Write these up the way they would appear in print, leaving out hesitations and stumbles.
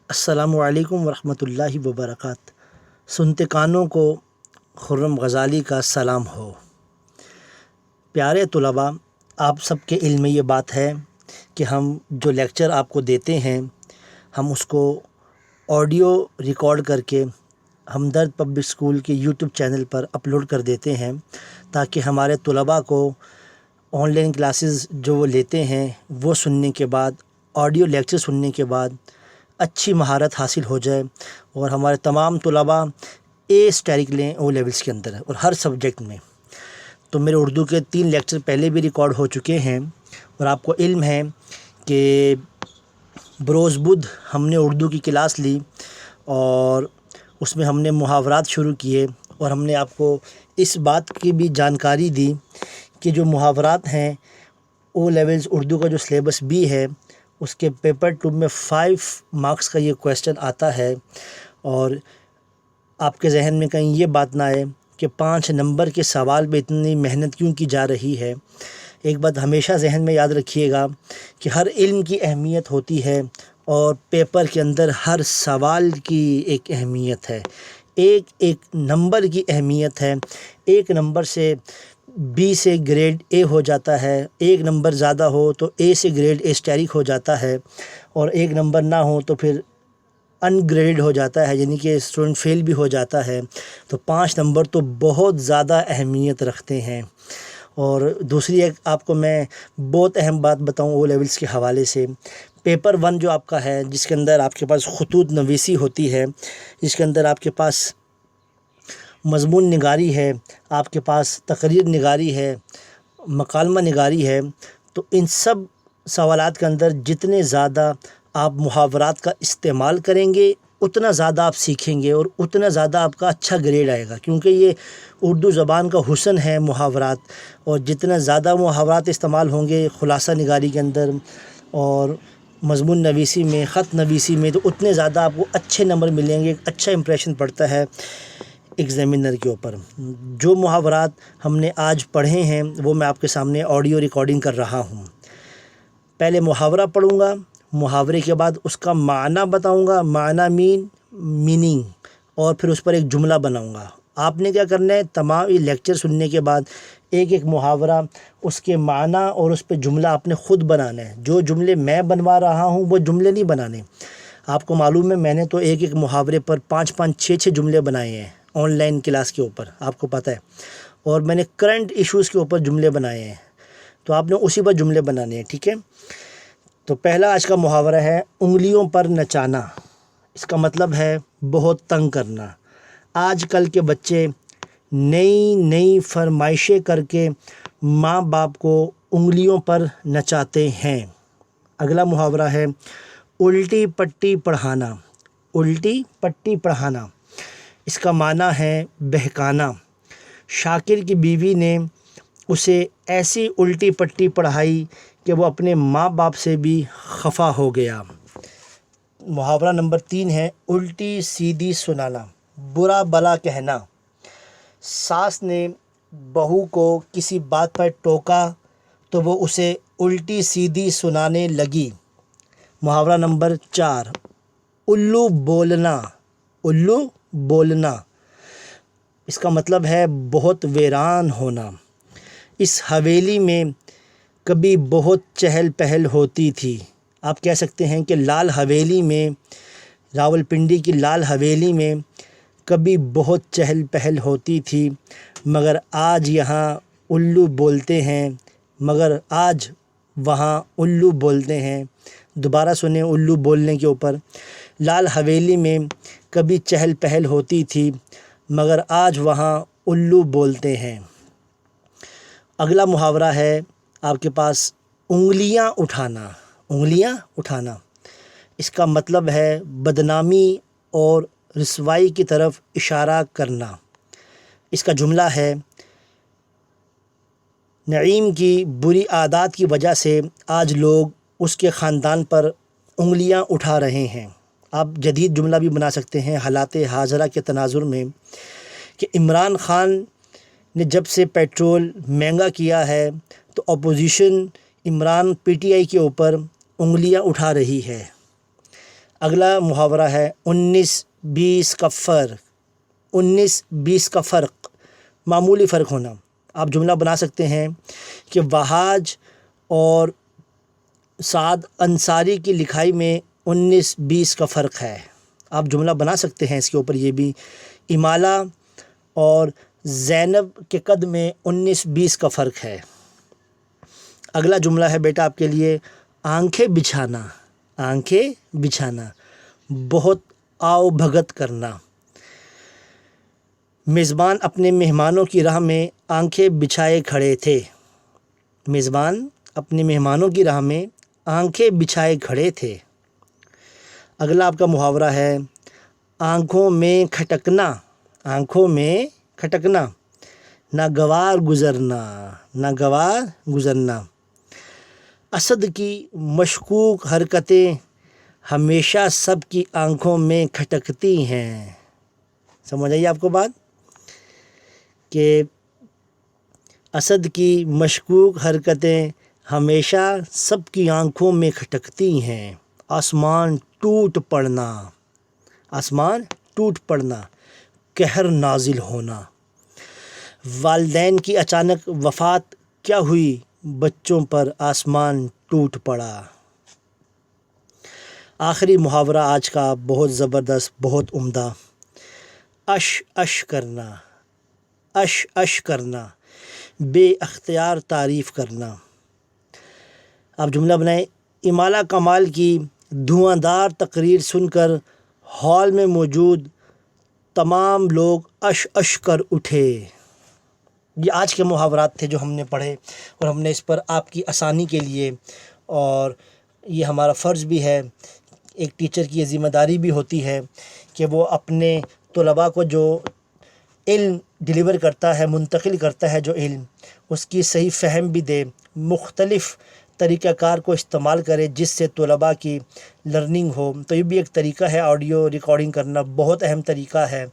السلام علیکم ورحمۃ اللہ وبرکاتہ۔ سنتے کانوں کو خرم غزالی کا سلام ہو۔ پیارے طلباء، آپ سب کے علم میں یہ بات ہے کہ ہم جو لیکچر آپ کو دیتے ہیں ہم اس کو آڈیو ریکارڈ کر کے ہمدرد پبلک اسکول کے یوٹیوب چینل پر اپلوڈ کر دیتے ہیں تاکہ ہمارے طلباء کو آن لائن کلاسز جو وہ لیتے ہیں وہ سننے کے بعد، آڈیو لیکچر سننے کے بعد اچھی مہارت حاصل ہو جائے اور ہمارے تمام طلباء اے اسٹیرک لیں او لیولز کے اندر اور ہر سبجیکٹ میں۔ تو میرے اردو کے 3 لیکچر پہلے بھی ریکارڈ ہو چکے ہیں اور آپ کو علم ہے کہ بروز بدھ ہم نے اردو کی کلاس لی اور اس میں ہم نے محاورات شروع کیے اور ہم نے آپ کو اس بات کی بھی جانکاری دی کہ جو محاورات ہیں او لیولز اردو کا جو سلیبس بھی ہے اس کے پیپر 2 میں 5 مارکس کا یہ کویسچن آتا ہے اور آپ کے ذہن میں کہیں یہ بات نہ آئے کہ 5 نمبر کے سوال پہ اتنی محنت کیوں کی جا رہی ہے۔ ایک بات ہمیشہ ذہن میں یاد رکھیے گا کہ ہر علم کی اہمیت ہوتی ہے اور پیپر کے اندر ہر سوال کی ایک اہمیت ہے، ایک نمبر کی اہمیت ہے۔ 1 نمبر سے بی سے گریڈ اے ہو جاتا ہے، 1 نمبر زیادہ ہو تو اے سے گریڈ اے اسٹیرک ہو جاتا ہے اور 1 نمبر نہ ہو تو پھر ان گریڈ ہو جاتا ہے، یعنی کہ اسٹوڈنٹ فیل بھی ہو جاتا ہے۔ تو 5 نمبر تو بہت زیادہ اہمیت رکھتے ہیں۔ اور دوسری ایک آپ کو میں بہت اہم بات بتاؤں او لیولز کے حوالے سے، پیپر 1 جو آپ کا ہے جس کے اندر آپ کے پاس خطوط نویسی ہوتی ہے، جس کے اندر آپ کے پاس مضمون نگاری ہے، آپ کے پاس تقریر نگاری ہے، مکالمہ نگاری ہے، تو ان سب سوالات کے اندر جتنے زیادہ آپ محاورات کا استعمال کریں گے اتنا زیادہ آپ سیکھیں گے اور اتنا زیادہ آپ کا اچھا گریڈ آئے گا، کیونکہ یہ اردو زبان کا حسن ہے محاورات، اور جتنا زیادہ محاورات استعمال ہوں گے خلاصہ نگاری کے اندر اور مضمون نویسی میں، خط نویسی میں، تو اتنے زیادہ آپ کو اچھے نمبر ملیں گے، ایک اچھا امپریشن پڑتا ہے ایگزامینر کے اوپر۔ جو محاورات ہم نے آج پڑھے ہیں وہ میں آپ کے سامنے آڈیو ریکارڈنگ کر رہا ہوں۔ پہلے محاورہ پڑھوں گا، محاورے کے بعد اس کا معنی بتاؤں گا، معنی میننگ، اور پھر اس پر ایک جملہ بناؤں گا۔ آپ نے کیا کرنا ہے، تمام یہ لیکچر سننے کے بعد ایک محاورہ، اس کے معنی اور اس پہ جملہ آپ نے خود بنانا ہے۔ جو جملے میں بنوا رہا ہوں وہ جملے نہیں بنانے۔ آپ کو معلوم ہے میں نے تو ایک محاورے پر 5 6 جملے بنائے ہیں آن لائن کلاس کے اوپر، آپ کو پتہ ہے، اور میں نے کرنٹ ایشوز کے اوپر جملے بنائے ہیں، تو آپ نے اسی پر جملے بنانے ہیں، ٹھیک ہے۔ تو پہلا آج کا محاورہ ہے انگلیوں پر نچانا۔ اس کا مطلب ہے بہت تنگ کرنا۔ آج کل کے بچے نئی فرمائشیں کر کے ماں باپ کو انگلیوں پر نچاتے ہیں۔ اگلا محاورہ ہے الٹی پٹی پڑھانا۔ الٹی پٹی پڑھانا، اس کا معنی ہے بہکانا۔ شاکر کی بیوی نے اسے ایسی الٹی پٹی پڑھائی کہ وہ اپنے ماں باپ سے بھی خفا ہو گیا۔ محاورہ نمبر 3 ہے الٹی سیدھی سنانا، برا بلا کہنا۔ ساس نے بہو کو کسی بات پر ٹوکا تو وہ اسے الٹی سیدھی سنانے لگی۔ محاورہ نمبر 4 الو بولنا۔ الو بولنا، اس کا مطلب ہے بہت ویران ہونا۔ اس حویلی میں کبھی بہت چہل پہل ہوتی تھی۔ آپ کہہ سکتے ہیں کہ لال حویلی میں، راول پنڈی کی لال حویلی میں کبھی بہت چہل پہل ہوتی تھی، مگر آج یہاں الو بولتے ہیں، مگر آج وہاں الو بولتے ہیں۔ دوبارہ سنیں الو بولنے کے اوپر، لال حویلی میں کبھی چہل پہل ہوتی تھی مگر آج وہاں الو بولتے ہیں۔ اگلا محاورہ ہے آپ کے پاس انگلیاں اٹھانا۔ انگلیاں اٹھانا، اس کا مطلب ہے بدنامی اور رسوائی کی طرف اشارہ کرنا۔ اس کا جملہ ہے نعیم کی بری عادات کی وجہ سے آج لوگ اس کے خاندان پر انگلیاں اٹھا رہے ہیں۔ آپ جدید جملہ بھی بنا سکتے ہیں حالات حاضرہ کے تناظر میں کہ عمران خان نے جب سے پیٹرول مہنگا کیا ہے تو opposition Imran P T I کے اوپر انگلیاں اٹھا رہی ہے۔ اگلا محاورہ ہے 19-20 کا فرق۔ 19-20 کا فرق، معمولی فرق ہونا۔ آپ جملہ بنا سکتے ہیں کہ وہاج اور سعد انصاری کی لکھائی میں 19-20 کا فرق ہے۔ آپ جملہ بنا سکتے ہیں اس کے اوپر یہ بھی، امالہ اور زینب کے قد میں 19-20 کا فرق ہے۔ اگلا جملہ ہے بیٹا آپ کے لیے، آنکھیں بچھانا۔ آنکھیں بچھانا، بہت آؤ بھگت کرنا۔ میزبان اپنے مہمانوں کی راہ میں آنکھیں بچھائے کھڑے تھے۔ میزبان اپنے مہمانوں کی راہ میں آنکھیں بچھائے کھڑے تھے۔ اگلا آپ کا محاورہ ہے، آنکھوں میں کھٹکنا۔ آنکھوں میں کھٹکنا، ناگوار گزرنا۔ ناگوار گزرنا۔ اسد کی مشکوک حرکتیں ہمیشہ سب کی آنکھوں میں کھٹکتی ہیں۔ سمجھ آئی آپ کو بات، کہ اسد کی مشکوک حرکتیں ہمیشہ سب کی آنکھوں میں کھٹکتی ہیں۔ آسمان ٹوٹ پڑنا۔ آسمان ٹوٹ پڑنا، قہر نازل ہونا۔ والدین کی اچانک وفات کیا ہوئی، بچوں پر آسمان ٹوٹ پڑا۔ آخری محاورہ آج کا، بہت زبردست، بہت عمدہ، اش اش کرنا۔ اش اش کرنا، بے اختیار تعریف کرنا۔ آپ جملہ بنائیں، امالہ کمال کی دھواں دار تقریر سن کر ہال میں موجود تمام لوگ اش اش کر اٹھے۔ یہ آج کے محاورات تھے جو ہم نے پڑھے، اور ہم نے اس پر آپ کی آسانی کے لیے، اور یہ ہمارا فرض بھی ہے، ایک ٹیچر کی یہ ذمہ داری بھی ہوتی ہے کہ وہ اپنے طلباء کو جو علم ڈیلیور کرتا ہے، منتقل کرتا ہے جو علم، اس کی صحیح فہم بھی دے، مختلف طریقہ کار کو استعمال کرے جس سے طلباء کی لرننگ ہو۔ تو یہ بھی ایک طریقہ ہے، آڈیو ریکارڈنگ کرنا بہت اہم طریقہ ہے۔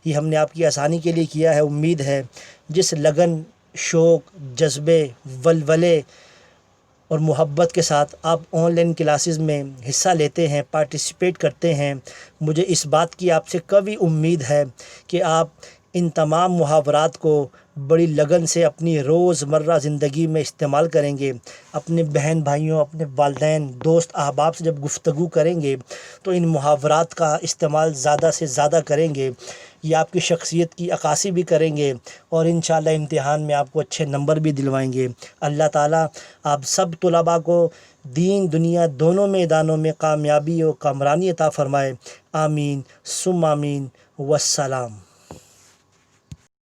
یہ ہم نے آپ کی آسانی کے لیے کیا ہے۔ امید ہے جس لگن، شوق، جذبے، ولولے اور محبت کے ساتھ آپ آن لائن کلاسز میں حصہ لیتے ہیں، پارٹیسپیٹ کرتے ہیں، مجھے اس بات کی آپ سے قوی امید ہے کہ آپ ان تمام محاورات کو بڑی لگن سے اپنی روزمرہ زندگی میں استعمال کریں گے۔ اپنے بہن بھائیوں، اپنے والدین، دوست احباب سے جب گفتگو کریں گے تو ان محاورات کا استعمال زیادہ سے زیادہ کریں گے۔ یہ آپ کی شخصیت کی عکاسی بھی کریں گے، اور انشاءاللہ امتحان میں آپ کو اچھے نمبر بھی دلوائیں گے۔ اللہ تعالیٰ آپ سب طلباء کو دین دنیا دونوں میدانوں میں کامیابی و کامرانی عطا فرمائے۔ آمین ثم آمین، والسلام۔